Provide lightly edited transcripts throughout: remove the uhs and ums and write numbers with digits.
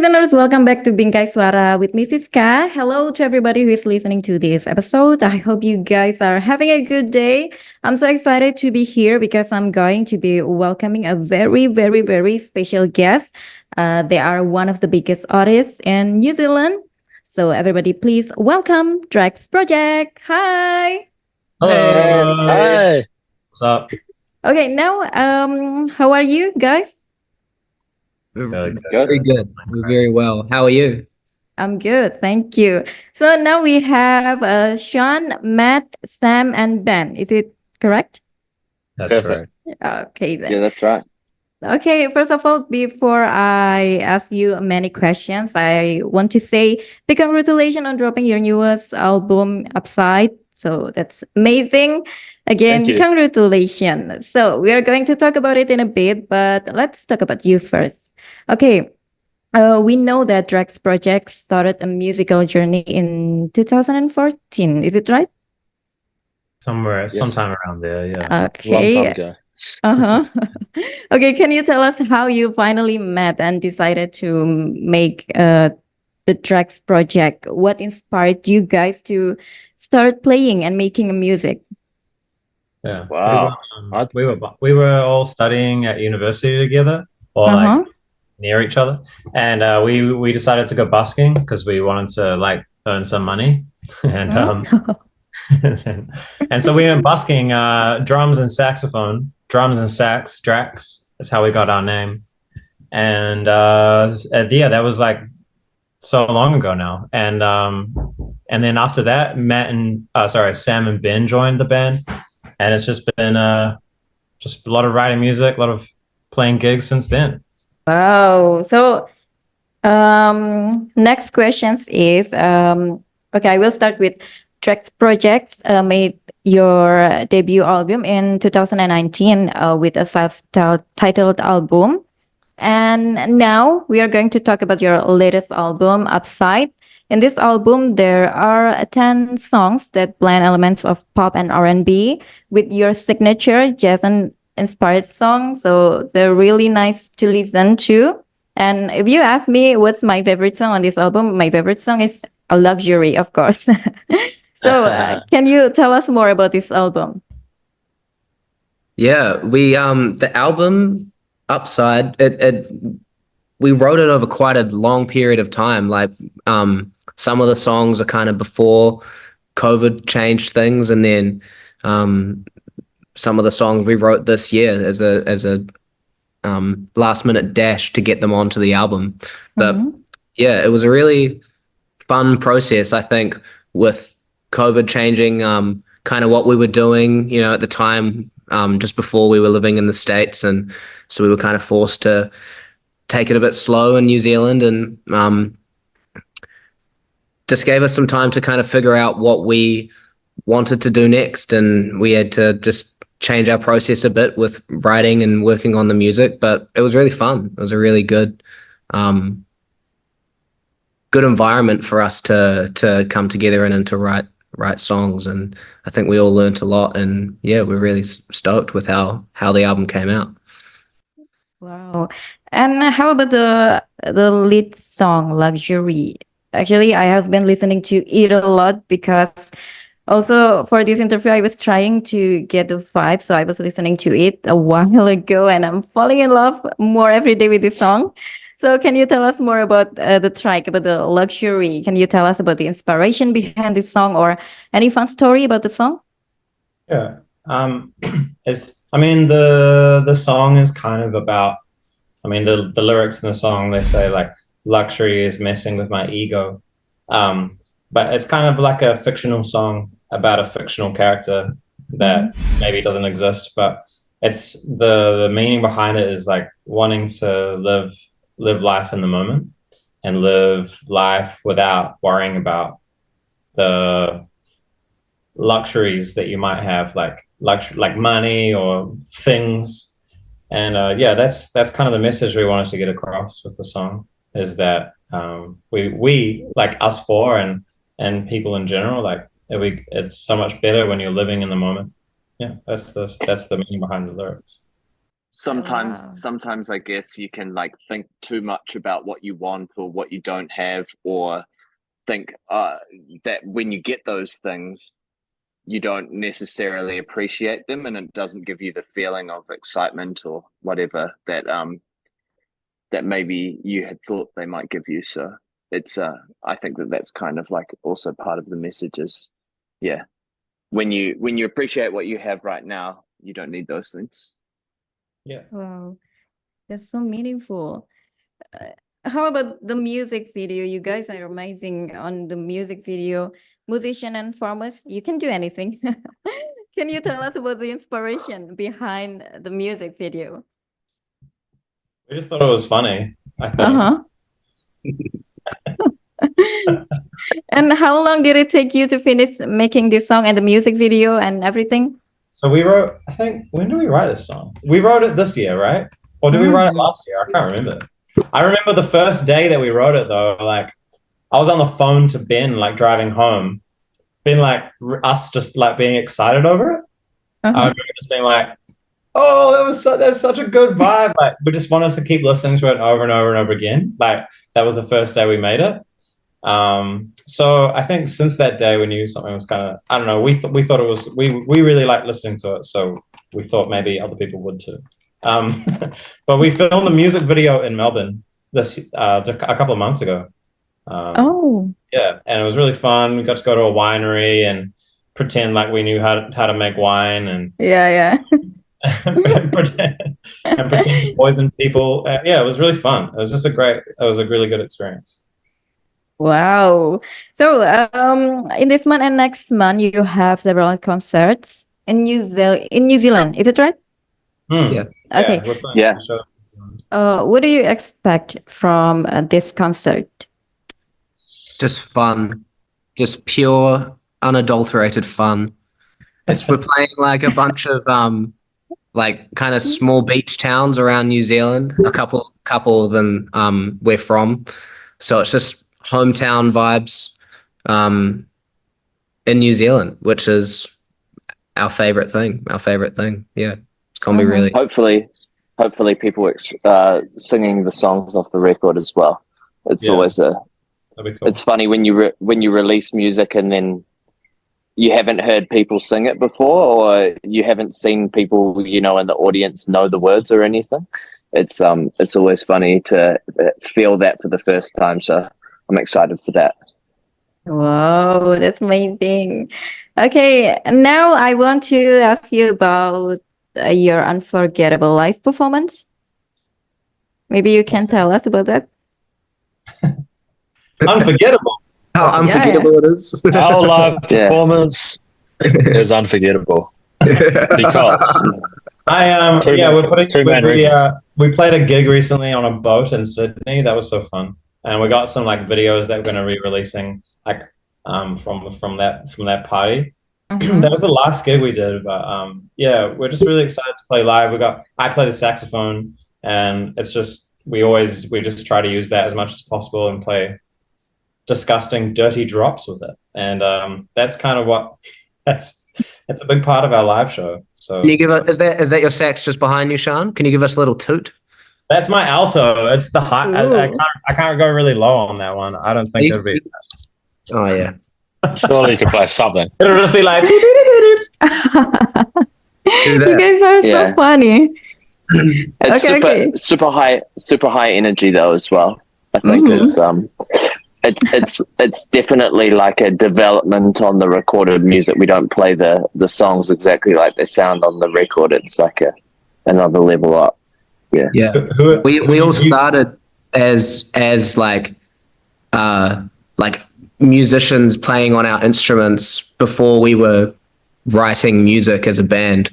listeners, welcome back to Bingkai Suara with Mrs. K. Hello to everybody who is listening to this episode. I hope you guys are having a good day. I'm so excited to be here because I'm going to be welcoming a very, very, very special guest. They are one of the biggest artists in New Zealand. So everybody, please welcome Drax Project. Hi. And Hello. hi, What's up? Okay, now, how are you guys? Good, We're good. good. very good. We're very well. How are you? I'm good, thank you. So now we have Sean, Matt, Sam, and Ben. Is it correct? That's Perfect. correct. Okay, then. Yeah, that's right. Okay, first of all, before I ask you many questions, I want to say big congratulations on dropping your newest album, Upside. So that's amazing. Thank Again, you. congratulations. So we are going to talk about it in a bit, but let's talk about you first. Okay, we know that Drax Project started a musical journey in 2014. Is it right? Somewhere, Yes. sometime around there, yeah. Long time Okay. ago. Uh-huh. Okay, can you tell us how you finally met and decided to make the Drax Project? What inspired you guys to start playing and making music? Yeah. Wow. We were all studying at university together, or like Uh-huh. near each other, and we decided to go busking because we wanted to like earn some money, and Hmm? and so we went busking, drums and saxophone, drums and sax, Drax. That's how we got our name, and yeah, that was like so long ago now, and then after that, Sam and Ben joined the band, and it's just been just a lot of writing music, a lot of playing gigs since then. Wow. So, next questions is okay, I will start with Drax Project made your debut album in 2019 with a self-titled album. And now we are going to talk about your latest album, Upside. In this album, there are 10 songs that blend elements of pop and R&B with your signature jazz and inspired song. So they're really nice to listen to. And if you ask me what's my favorite song on this album, my favorite song is A Luxury, of course. So can you tell us more about this album? Yeah, we the album Upside, it we wrote it over quite a long period of time. Like some of the songs are kind of before COVID changed things, and then some of the songs we wrote this year as a last minute dash to get them onto the album. But Mhm. yeah, it was a really fun process, I think, with COVID changing kind of what we were doing, at the time, just before we were living in the States. And so we were kind of forced to take it a bit slow in New Zealand, and just gave us some time to kind of figure out what we wanted to do next. And we had to just change our process a bit with writing and working on the music, but it was really fun. It was a really um, good environment for us to come together and to write songs. And I think we all learned a lot, and yeah, we're really stoked with how the album came out. Wow. And how about the lead song Luxury? Actually, I have been listening to it a lot because also for this interview I was trying to get the vibe, so I was listening to it a while ago and I'm falling in love more every day with this song. So can you tell us more about the track, about the Luxury? Can you tell us about the inspiration behind this song or any fun story about the song? Yeah. The song is kind of about, the lyrics in the song, they say like luxury is messing with my ego. But it's kind of like a fictional song about a fictional character that maybe doesn't exist, but it's the meaning behind it is like wanting to live life in the moment and live life without worrying about the luxuries that you might have, like money or things. And yeah, that's kind of the message we wanted to get across with the song, is that we like us four and people in general, like it's so much better when you're living in the moment. Yeah, that's the meaning behind the lyrics. sometimes Wow. sometimes I guess you can like think too much about what you want or what you don't have, or think that when you get those things you don't necessarily appreciate them, and it doesn't give you the feeling of excitement or whatever that that maybe you had thought they might give you. So it's I think that that's kind of like also part of the message is, yeah, when you appreciate what you have right now, you don't need those things. Yeah. Wow, that's so meaningful. How about the music video? You guys are amazing on the music video. Musician and farmers, you can do anything. Can you tell us about the inspiration behind the music video? We just thought it was funny, I think. Uh-huh. And how long did it take you to finish making this song and the music video and everything? So we wrote, I think, when did we write this song? We wrote it this year, right? Or did we write it last year? I can't remember. I remember the first day that we wrote it though, like I was on the phone to Ben, like driving home, Ben, like us just like being excited over it. I Uh-huh. remember just being like, oh, that's such a good vibe. Like we just wanted to keep listening to it over and over and over again. Like that was the first day we made it. So I think since that day we knew something was kind of, I don't know, we thought it was, we really liked listening to it, so we thought maybe other people would too. But we filmed the music video in Melbourne this a couple of months ago. Oh, Yeah, and it was really fun. We got to go to a winery and pretend like we knew how to make wine and yeah. and pretend to poison people. Yeah, it was really fun. It was just it was a really good experience. Wow. So, in this month and next month, you have several concerts in New Zealand. Is it right? Yeah. Okay. We're playing Yeah. shows. What do you expect from this concert? Just fun, just pure, unadulterated fun. We're playing like a bunch of like kind of small beach towns around New Zealand. A couple of them we're from, so it's just hometown vibes in New Zealand, which is our favorite thing. Yeah, it's gonna be really. Hopefully people singing the songs off the record as well. It's Yeah. always That'd be cool. it's funny when you release music and then you haven't heard people sing it before, or you haven't seen people in the audience know the words or anything. It's always funny to feel that for the first time. So I'm excited for that. Wow, that's amazing. Okay, now I want to ask you about your unforgettable live performance. Maybe you can tell us about that. Unforgettable. How unforgettable it is. Our live performance is unforgettable because we played a gig recently on a boat in Sydney. That was so fun, and we got some like videos that we're going to re-releasing like from that party. That was the last gig we did, but yeah, we're just really excited to play live. I play the saxophone, and it's just we just try to use that as much as possible and play disgusting dirty drops with it, and that's kind of that's a big part of our live show. So Can you give is that your sax just behind you, Sean? Can you give us a little toot? that's my alto. It's the high. Ooh. I can't go really low on that one. I don't think it'll be. Oh yeah. surely you could play something. It'll just be like. Do You that. guys are Yeah. so funny. It's Okay. super high energy though as well. I think it's definitely like a development on the recorded music. We don't play the songs exactly like they sound on the record. It's like another level up. Yeah. Yeah. We all started as like musicians playing on our instruments before we were writing music as a band.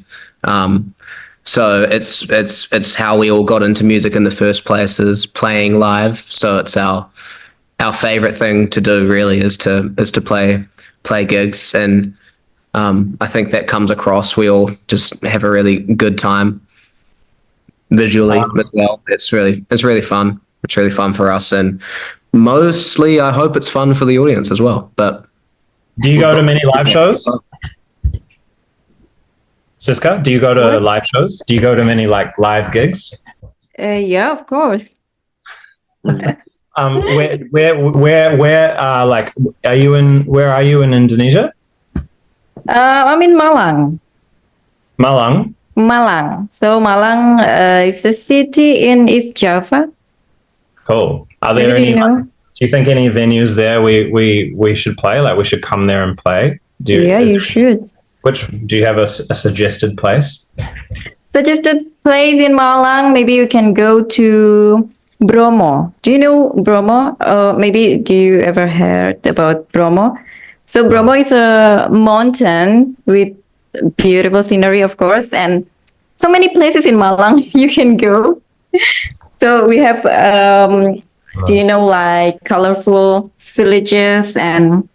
So it's how we all got into music in the first place, is playing live. So it's our favorite thing to do really is to play gigs, and I think that comes across. We all just have a really good time visually as well. It's really fun. It's really fun for us, and mostly I hope it's fun for the audience as well. But do you go to many live shows? Siska, do you go to live shows? Do you go to many like live gigs? Yeah, of course. Like, where are you in Indonesia? I'm in Malang. Malang. Malang. So Malang is a city in East Java. Cool. Are Maybe there do any? you know? Do you think any venues there we should play? Like, we should come there and play. Yeah, you should. Do you have a suggested place? Suggested place in Malang. Maybe you can go to Bromo. Do you know Bromo? Maybe do you ever heard about Bromo? So Bromo is a mountain with beautiful scenery, of course, and so many places in Malang you can go. So we have, do you know, like colorful villages and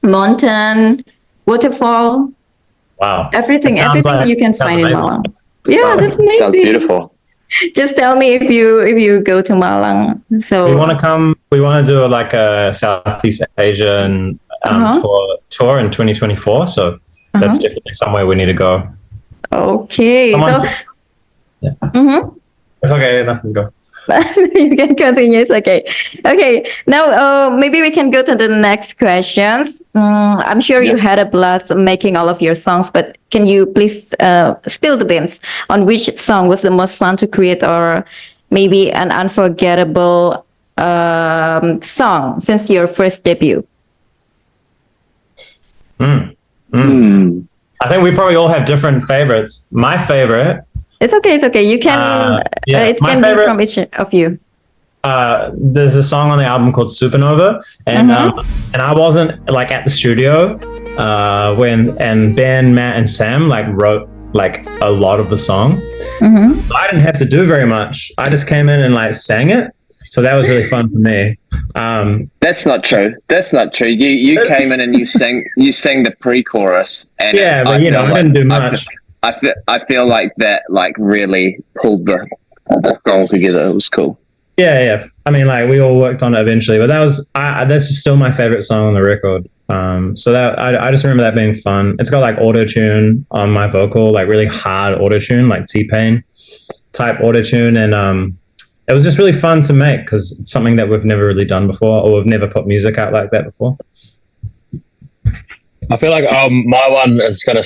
mountain, waterfall, Wow. everything you can find in amazing. Malang. Yeah, that's amazing. Sounds beautiful. Just tell me if you go to Malang. So We want to come. We want to do like a Southeast Asian tour in 2024. So that's definitely somewhere we need to go. Okay. Yeah. Mm-hmm. It's okay. Nothing. Go. You can continue. It's okay. Okay. Now, maybe we can go to the next questions. I'm sure you had a blast making all of your songs, but can you please spill the beans on which song was the most fun to create, or maybe an unforgettable song since your first debut? I think we probably all have different favorites. My favorite. It's okay. It's okay. You can. It can be from each of you. There's a song on the album called Supernova, and I wasn't like at the studio when Ben, Matt, and Sam like wrote like a lot of the song. So I didn't have to do very much. I just came in and like sang it. So that was really fun for me. That's not true. That's not true. You came in and you sang the pre-chorus, and but I didn't do much. I feel like that like really pulled the song together. It was cool. Yeah. I mean, like we all worked on it eventually, but that's just still my favorite song on the record. So that I just remember that being fun. It's got like auto tune on my vocal, like really hard auto tune, like T-Pain type auto tune, and it was just really fun to make because it's something that we've never really done before, or we've never put music out like that before. I feel like my one is gonna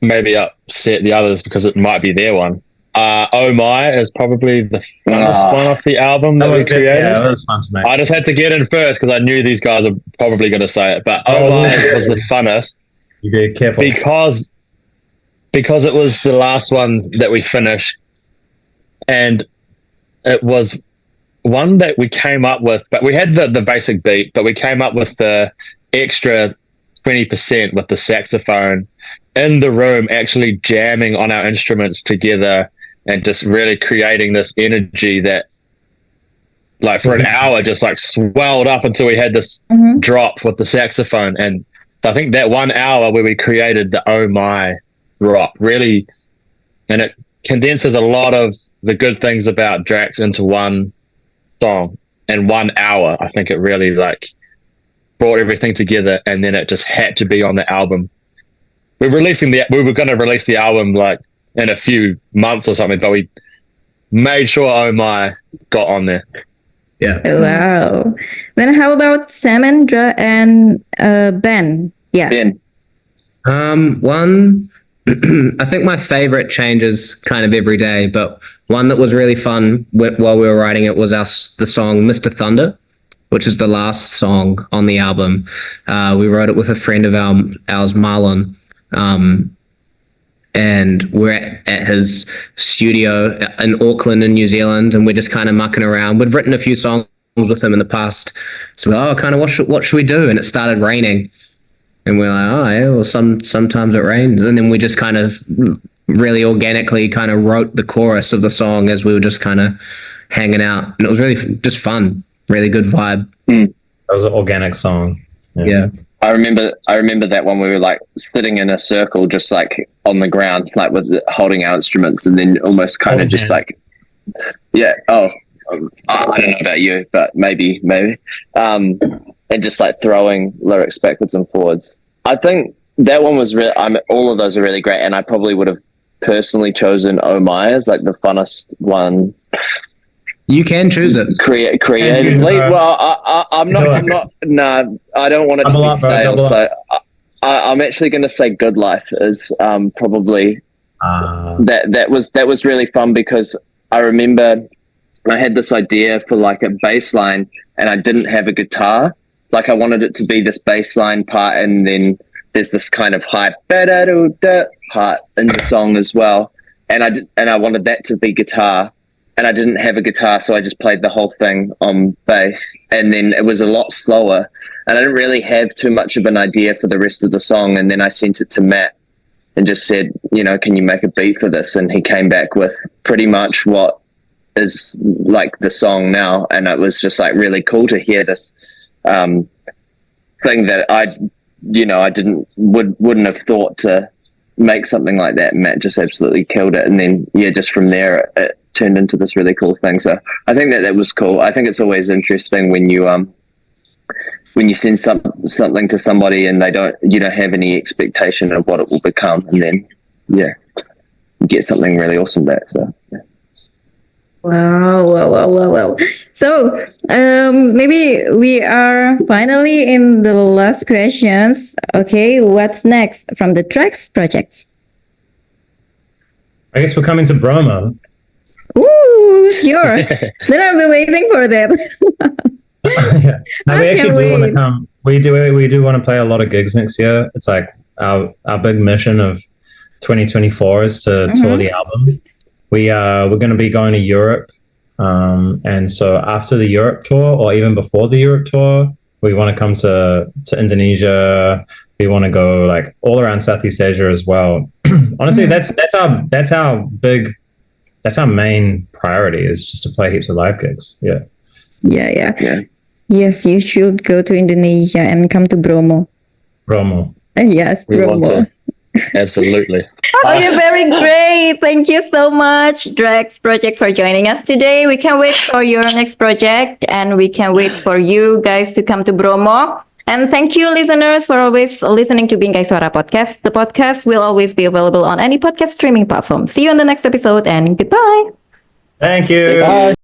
maybe upset the others because it might be their one. Oh My is probably the funnest one off the album that we created. Yeah, that was fun to make. I just had to get in first because I knew these guys are probably going to say it. But Oh My was the funnest. You be careful because it was the last one that we finished, and it was one that we came up with. But we had the basic beat, but we came up with the extra 20% with the saxophone in the room, actually jamming on our instruments together and just really creating this energy that like for an hour just like swelled up until we had this drop with the saxophone. And so I think that 1 hour where we created the Oh My drop really, and it condenses a lot of the good things about Drax into one song in 1 hour. I think it really like brought everything together, and then it just had to be on the album. We were going to release the album like in a few months or something, but we made sure Oh My got on there. Yeah. Wow. Then how about Sam and Ben? Yeah. Ben. One, I think my favorite changes kind of every day, but one that was really fun while we were writing it was the song Mr. Thunder, which is the last song on the album. We wrote it with a friend of ours, Marlon. And we're at his studio in Auckland in New Zealand, and we're just kind of mucking around. We'd written a few songs with him in the past, so what should we do? And it started raining, and we're like, oh yeah, well sometimes it rains, and then we just kind of really organically kind of wrote the chorus of the song as we were just kind of hanging out, and it was really just fun, really good vibe. That was an organic song. Yeah. I remember that one we were like sitting in a circle, just like on the ground, like with holding our instruments, and then almost kind of just like, yeah. Oh, I don't know about you, but maybe, and just like throwing lyrics backwards and forwards. I think that one was really. All of those are really great, and I probably would have personally chosen Oh My as like the funnest one. You can choose it. Creatively. Well, I'm not. Nah, I don't want it to be stale. So I'm actually going to say Good Life is probably that was really fun, because I remember I had this idea for like a bass line, and I didn't have a guitar. Like I wanted it to be this bass line part, and then there's this kind of high da-da-do-da part in the song as well. And I wanted that to be guitar, and I didn't have a guitar, so I just played the whole thing on bass. And then it was a lot slower, and I didn't really have too much of an idea for the rest of the song. And then I sent it to Matt and just said, can you make a beat for this? And he came back with pretty much what is like the song now. And it was just like really cool to hear this thing that I wouldn't have thought to make something like that. Matt just absolutely killed it, and then just from there it turned into this really cool thing. So I think that was cool. I think it's always interesting when you send something to somebody and you don't have any expectation of what it will become, and then you get something really awesome back. So yeah. Wow. So, maybe we are finally in the last questions. Okay, what's next from the Drax Project? I guess we're coming to Bromo. Ooh, sure. Then I'll be waiting for that. Yeah. No, we I actually can't do want wait. to come. We do want to play a lot of gigs next year. It's like our big mission of 2024 is to tour the album. We're going to be going to Europe, and so after the Europe tour, or even before the Europe tour, we want to come to Indonesia. We want to go like all around Southeast Asia as well. Honestly, that's our main priority, is just to play heaps of live gigs. Yeah. Yeah. Yes, you should go to Indonesia and come to Bromo. Yes, We want Bromo. to. Absolutely. Okay, very great. Thank you so much, Drax Project, for joining us today. We can't wait for your next project, and we can wait for you guys to come to Bromo. And thank you, listeners, for always listening to Bingkai Suara Podcast. The podcast will always be available on any podcast streaming platform. See you on the next episode, and goodbye. Thank you. Bye.